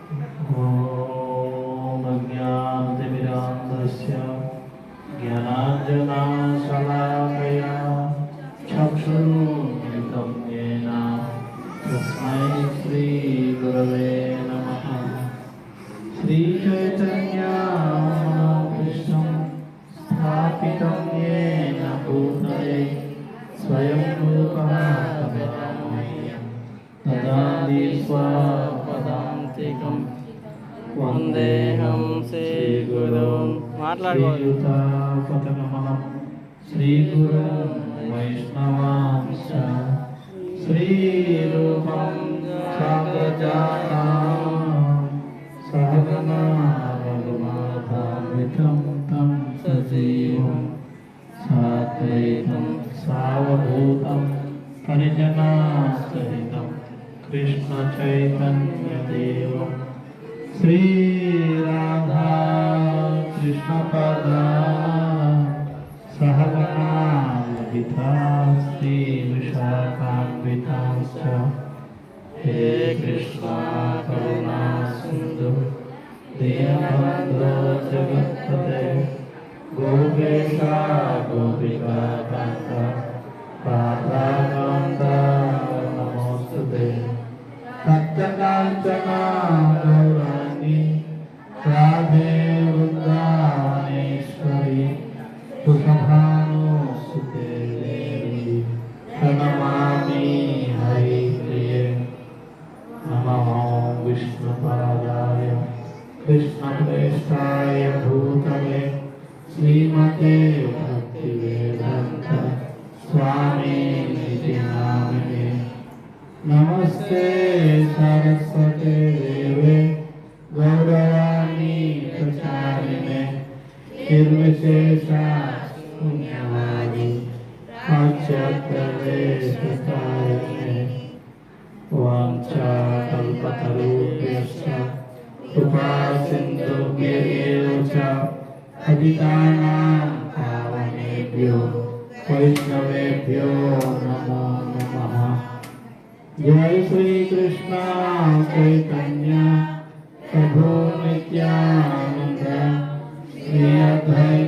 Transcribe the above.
ॐ अज्ञानतिमिरान्धस्य ज्ञानाञ्जनशलाकया चक्षुरुन्मिलितं येन तस्मै श्रीगुरवे नमः। श्रीचैतन्यमनोभीष्टं स्थापितं येन भूतले स्वयं रूपः तदानीं ददाति स्वपदान्तिकं వందేహం శ్రీగురుం శ్రీయుతాపతకమలం శ్రీగురుం వైష్ణవాంశ శ్రీరూపం సాగ్రజాతాం సహగనా రఘునాథాన్వితం తం సజీవం సాద్వైతం సావభూతం పరిజనాసహితం కృష్ణ చైతన్యదేవం श्री राधा कृष्ण पदा सहगना ललिता श्री विशाखान्विताश्च हे कृष्णा करुणा सिन्धु दीनबन्धो जगत्पते गोपेशा गोपिका कान्त राधाकान्त नमोस्तुते सत्यकाञ्चना गौराङ्गी राधे वृन्दावनेश्वरी सुखभानुसुते देवी प्रणमामि हरिप्रिये। नमः विष्णुपादाय कृष्णप्रेष्ठाय भूतले श्रीमते भक्तिवेदान्त स्वामिनिति नामिने। नमस्ते सरस्वते देवे गौरवाणी प्रचारिणे निर्विशेषा पुण्यवाणी आचार्यवेशकारिणे वाञ्छाकल्पतरुभ्यश्च कृपासिन्धुभ्येव च पतितानां पावनेभ्यो वैष्णवेभ्यो नमो नमः। जय श्री कृष्ण चैतन्य प्रभु नित्यानंद श्री अद्वैत